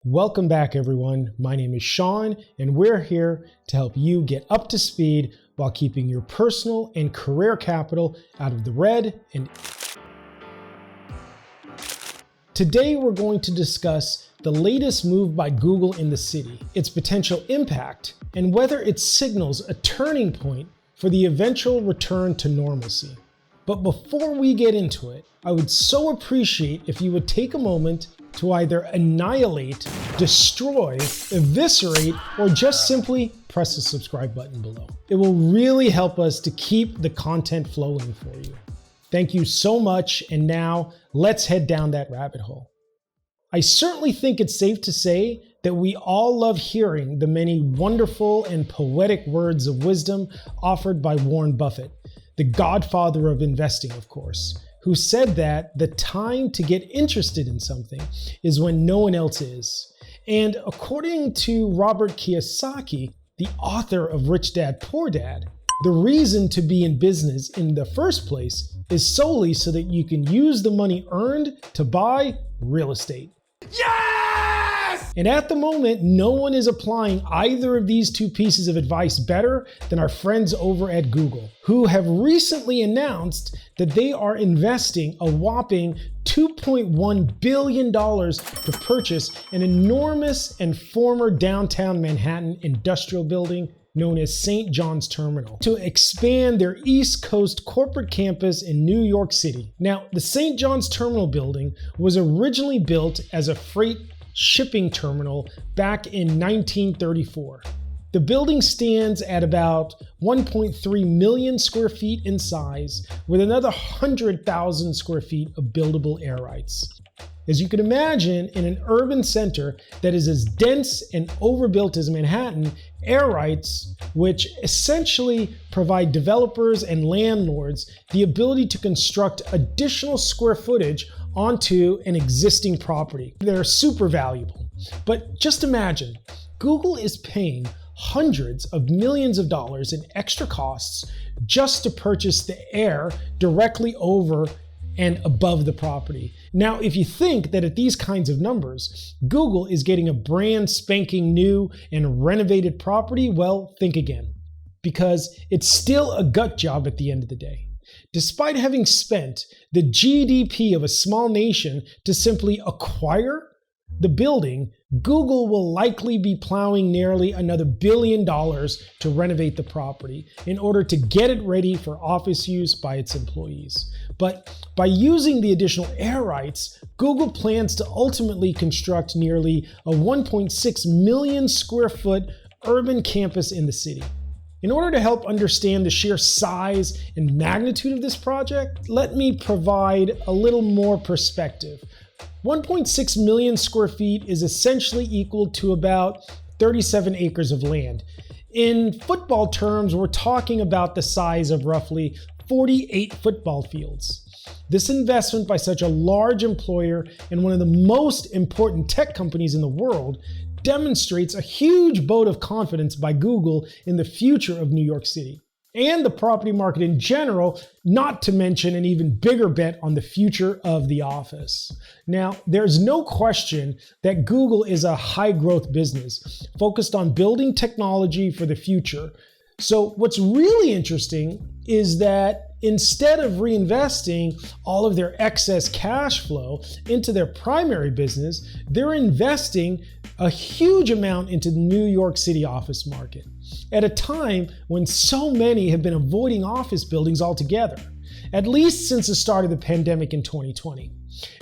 Welcome back, everyone. My name is Sean, and we're here to help you get up to speed while keeping your personal and career capital out of the red. And today we're going to discuss the latest move by Google in the city, its potential impact, and whether it signals a turning point for the eventual return to normalcy. But before we get into it, I would so appreciate if you would take a moment to either annihilate, destroy, eviscerate, or just simply press the subscribe button below. It will really help us to keep the content flowing for you. Thank you so much, and now let's head down that rabbit hole. I certainly think it's safe to say that we all love hearing the many wonderful and poetic words of wisdom offered by Warren Buffett, the godfather of investing, of course, who said that the time to get interested in something is when no one else is. And according to Robert Kiyosaki, the author of Rich Dad, Poor Dad, the reason to be in business in the first place is solely so that you can use the money earned to buy real estate. Yes! And at the moment, no one is applying either of these two pieces of advice better than our friends over at Google, who have recently announced that they are investing a whopping $2.1 billion to purchase an enormous and former downtown Manhattan industrial building known as St. John's Terminal to expand their East Coast corporate campus in New York City. Now, the St. John's Terminal building was originally built as a freight shipping terminal back in 1934. The building stands at about 1.3 million square feet in size, with another 100,000 square feet of buildable air rights. As you can imagine, in an urban center that is as dense and overbuilt as Manhattan, air rights, which essentially provide developers and landlords the ability to construct additional square footage onto an existing property. They're super valuable. But just imagine, Google is paying hundreds of millions of dollars in extra costs just to purchase the air directly over and above the property. Now, if you think that at these kinds of numbers, Google is getting a brand spanking new and renovated property, well, think again, because it's still a gut job at the end of the day. Despite having spent the GDP of a small nation to simply acquire the building, Google will likely be plowing nearly another $1 billion to renovate the property in order to get it ready for office use by its employees. But by using the additional air rights, Google plans to ultimately construct nearly a 1.6 million square foot urban campus in the city. In order to help understand the sheer size and magnitude of this project, let me provide a little more perspective. 1.6 million square feet is essentially equal to about 37 acres of land. In football terms, we're talking about the size of roughly 48 football fields. This investment by such a large employer and one of the most important tech companies in the world demonstrates a huge vote of confidence by Google in the future of New York City and the property market in general, not to mention an even bigger bet on the future of the office. Now, there's no question that Google is a high-growth business focused on building technology for the future. So what's really interesting is that instead of reinvesting all of their excess cash flow into their primary business, they're investing a huge amount into the New York City office market at a time when so many have been avoiding office buildings altogether, at least since the start of the pandemic in 2020.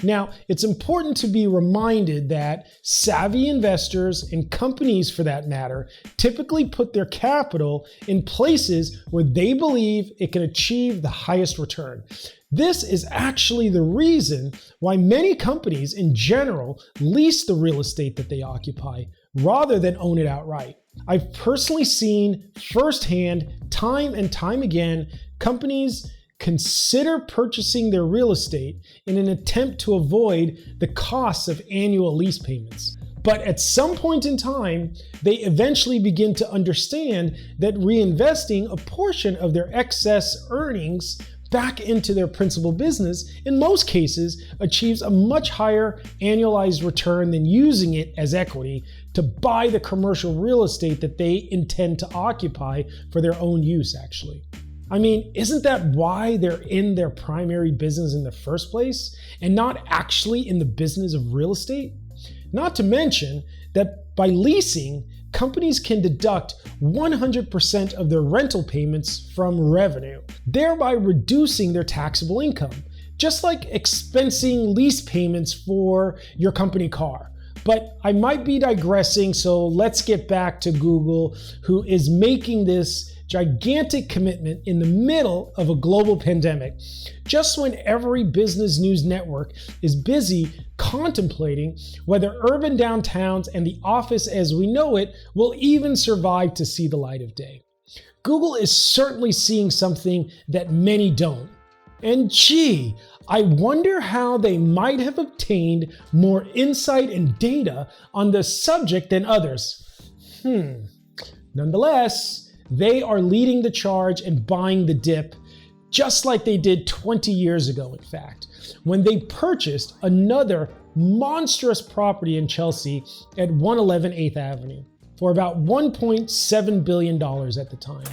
Now, it's important to be reminded that savvy investors, and companies for that matter, typically put their capital in places where they believe it can achieve the highest return. This is actually the reason why many companies in general lease the real estate that they occupy rather than own it outright. I've personally seen firsthand, time and time again, companies consider purchasing their real estate in an attempt to avoid the costs of annual lease payments. But at some point in time, they eventually begin to understand that reinvesting a portion of their excess earnings back into their principal business, in most cases, achieves a much higher annualized return than using it as equity to buy the commercial real estate that they intend to occupy for their own use, actually. I mean, isn't that why they're in their primary business in the first place and not actually in the business of real estate? Not to mention that by leasing, companies can deduct 100% of their rental payments from revenue, thereby reducing their taxable income, just like expensing lease payments for your company car. But I might be digressing, so let's get back to Google, who is making this gigantic commitment in the middle of a global pandemic, just when every business news network is busy contemplating whether urban downtowns and the office as we know it will even survive to see the light of day. Google is certainly seeing something that many don't. And gee, I wonder how they might have obtained more insight and data on the subject than others. Nonetheless, they are leading the charge and buying the dip, just like they did 20 years ago, in fact, when they purchased another monstrous property in Chelsea at 111 8th Avenue for about $1.7 billion at the time.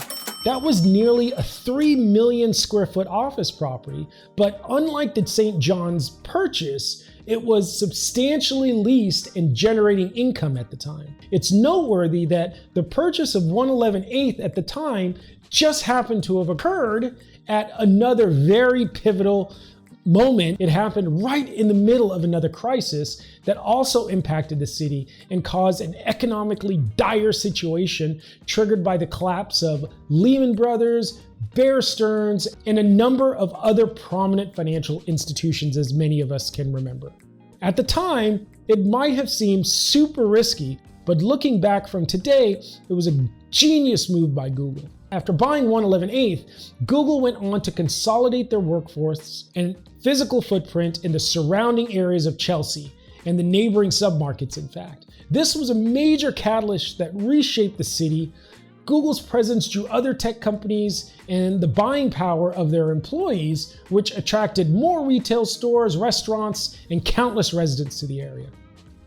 That was nearly a 3 million square foot office property, but unlike the St. John's purchase, it was substantially leased and generating income at the time. It's noteworthy that the purchase of 111 8th at the time just happened to have occurred at another very pivotal moment. It happened right in the middle of another crisis that also impacted the city and caused an economically dire situation triggered by the collapse of Lehman Brothers, Bear Stearns, and a number of other prominent financial institutions, as many of us can remember. At the time, it might have seemed super risky, but looking back from today, it was a genius move by Google. After buying 111 8th, Google went on to consolidate their workforce and physical footprint in the surrounding areas of Chelsea and the neighboring submarkets, in fact. This was a major catalyst that reshaped the city. Google's presence drew other tech companies and the buying power of their employees, which attracted more retail stores, restaurants, and countless residents to the area.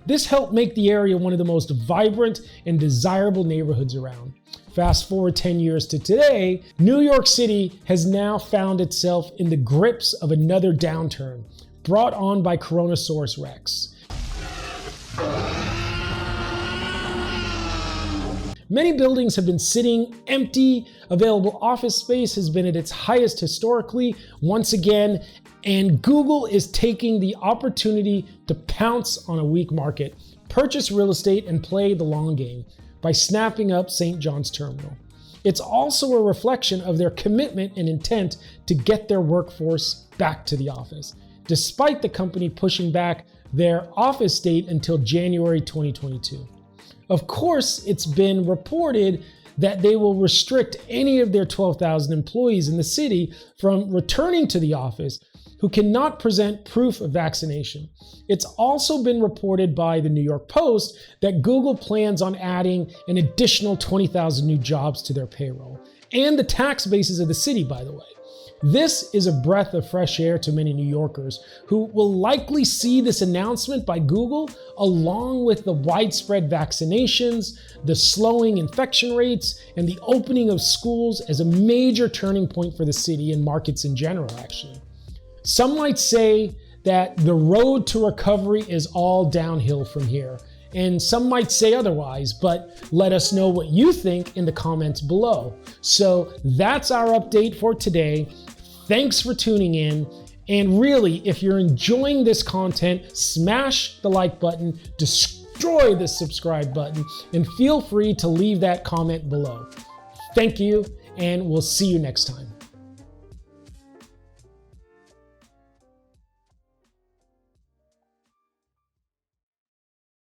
This helped make the area one of the most vibrant and desirable neighborhoods around. Fast forward 10 years to today, New York City has now found itself in the grips of another downturn brought on by Coronasaurus Rex. Many buildings have been sitting empty. Available office space has been at its highest historically once again, and Google is taking the opportunity to pounce on a weak market, purchase real estate, and play the long game by snapping up St. John's Terminal. It's also a reflection of their commitment and intent to get their workforce back to the office, despite the company pushing back their office date until January 2022. Of course, it's been reported that they will restrict any of their 12,000 employees in the city from returning to the office who cannot present proof of vaccination. It's also been reported by the New York Post that Google plans on adding an additional 20,000 new jobs to their payroll, and the tax bases of the city, by the way. This is a breath of fresh air to many New Yorkers who will likely see this announcement by Google along with the widespread vaccinations, the slowing infection rates, and the opening of schools as a major turning point for the city and markets in general, actually. Some might say that the road to recovery is all downhill from here, and some might say otherwise, but let us know what you think in the comments below. So that's our update for today. Thanks for tuning in. And really, if you're enjoying this content, smash the like button, destroy the subscribe button, and feel free to leave that comment below. Thank you, and we'll see you next time.